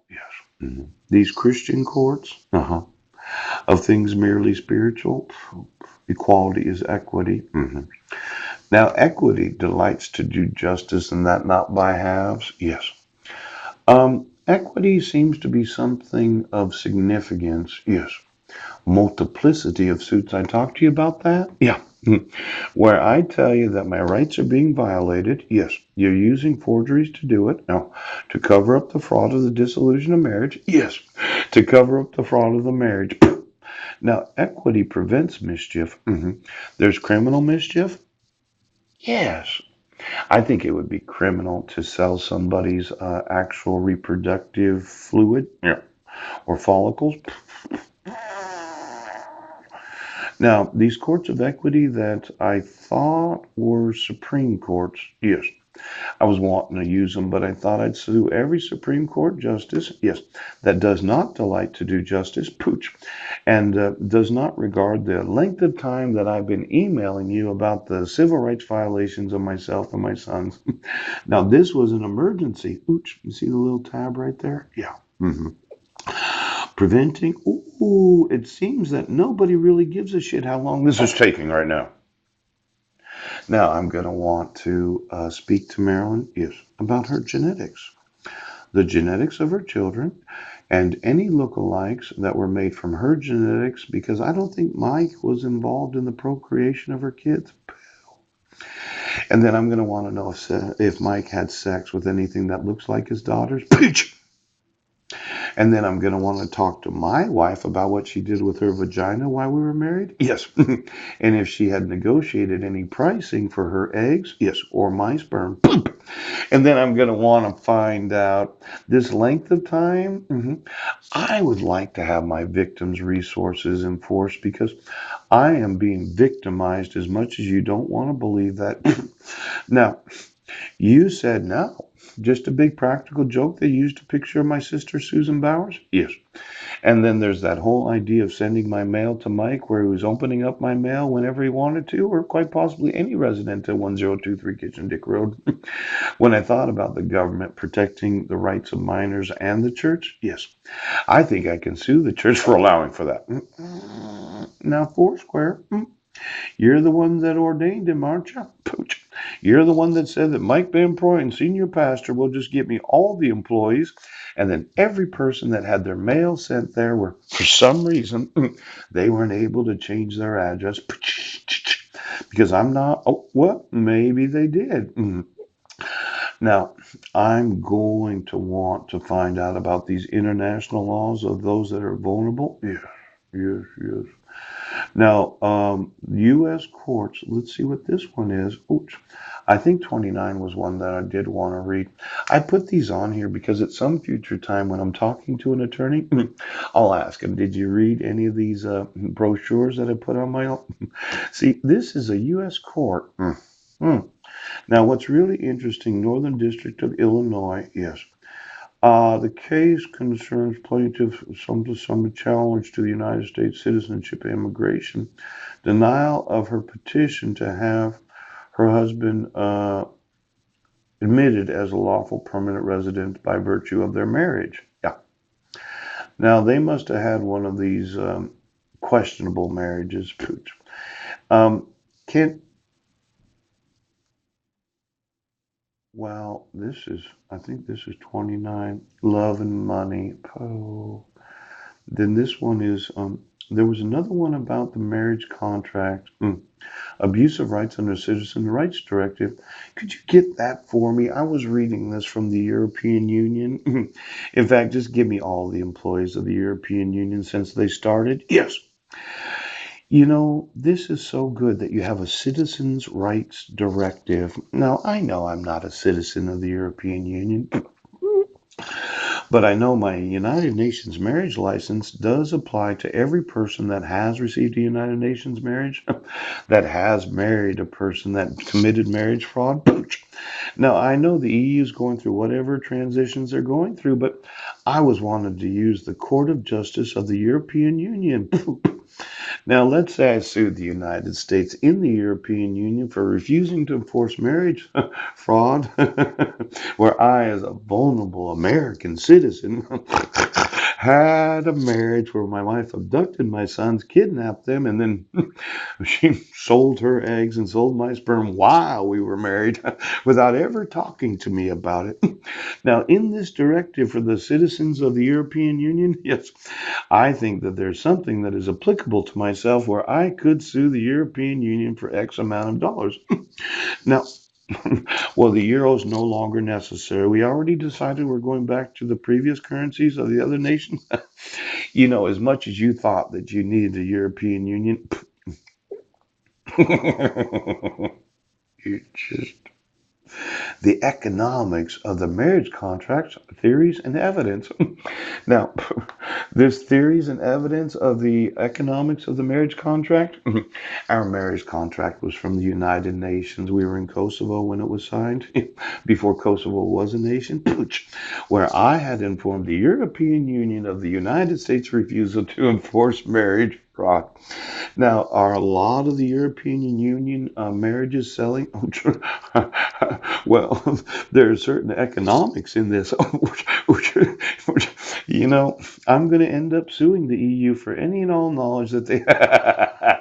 Yes. These Christian courts, of things merely spiritual, equality is equity. Now, equity delights to do justice and that not by halves. Yes. Equity seems to be something of significance. Yes. Multiplicity of suits. I talked to you about that? Yeah. Where I tell you that my rights are being violated. Yes. You're using forgeries to do it. No. To cover up the fraud of the dissolution of marriage. Yes. To cover up the fraud of the marriage. Now, equity prevents mischief. There's criminal mischief. Yes. I think it would be criminal to sell somebody's actual reproductive fluid, yeah, or follicles. Now, these courts of equity that I thought were Supreme Courts, yes, I was wanting to use them, but I thought I'd sue every Supreme Court justice, yes, that does not delight to do justice, pooch, and does not regard the length of time that I've been emailing you about the civil rights violations of myself and my sons. Now, this was an emergency. Ooch, you see the little tab right there? Yeah. Preventing. Ooh, it seems that nobody really gives a shit how long this is taking right now. Now, I'm going to want to speak to Marilyn, yes, about her genetics, the genetics of her children, and any lookalikes that were made from her genetics, because I don't think Mike was involved in the procreation of her kids. And then I'm going to want to know if Mike had sex with anything that looks like his daughters. And then I'm going to want to talk to my wife about what she did with her vagina while we were married. Yes. And if she had negotiated any pricing for her eggs. Yes. Or my sperm. And then I'm going to want to find out this length of time. I would like to have my victims' resources enforced because I am being victimized as much as you don't want to believe that. Now, you said no. Just a big practical joke they used a picture of my sister Susan Bowers? Yes. And then there's that whole idea of sending my mail to Mike where he was opening up my mail whenever he wanted to, or quite possibly any resident at 1023 Kitchen Dick Road. When I thought about the government protecting the rights of minors and the church, yes, I think I can sue the church for allowing for that. Now, Foursquare, you're the one that ordained him, aren't you? Pooch. You're the one that said that Mike Van Proyen, senior pastor, will just give me all the employees, and then every person that had their mail sent there were, for some reason, they weren't able to change their address. Because I'm not, oh, well, maybe they did. Now, I'm going to want to find out about these international laws of those that are vulnerable. Yes, yes, yes. Now, U.S. courts, let's see what this one is. Oops. I think 29 was one that I did want to read. I put these on here because at some future time when I'm talking to an attorney, I'll ask him, did you read any of these brochures that I put on my own? See, this is a U.S. court. Now, what's really interesting, Northern District of Illinois, yes. The case concerns plaintiff some challenge to the United States citizenship and immigration, denial of her petition to have her husband admitted as a lawful permanent resident by virtue of their marriage. Yeah. Now they must have had one of these questionable marriages. Um, can well, I think this is 29. Love and money. Oh. Then this one is, there was another one about the marriage contract, abuse of rights under Citizen Rights Directive. Could you get that for me? I was reading this from the European Union. In fact, just give me all the employees of the European Union since they started. Yes. You know, this is so good that you have a citizens' rights directive. Now, I know I'm not a citizen of the European Union, but I know my United Nations marriage license does apply to every person that has received a United Nations marriage, that has married a person that committed marriage fraud. Now, I know the EU is going through whatever transitions they're going through, but I was wanted to use the Court of Justice of the European Union. Now, let's say I sued the United States in the European Union for refusing to enforce marriage fraud, where I, as a vulnerable American citizen, had a marriage where my wife abducted my sons, kidnapped them, and then she sold her eggs and sold my sperm while we were married without ever talking to me about it. Now, in this directive for the citizens of the European Union, yes, I think that there's something that is applicable to myself where I could sue the European Union for X amount of dollars. Now, well, the euro is no longer necessary. We already decided we're going back to the previous currencies of the other nations. As much as you thought that you needed the European Union, you just the economics of the marriage contracts, theories, and evidence. Now, there's theories and evidence of the economics of the marriage contract. Our marriage contract was from the United Nations. We were in Kosovo when it was signed, before Kosovo was a nation, where I had informed the European Union of the United States' refusal to enforce marriage fraud. Now, are a lot of the European Union marriages selling? Well, there are certain economics in this. which, I'm going to end up suing the EU for any and all knowledge that they have.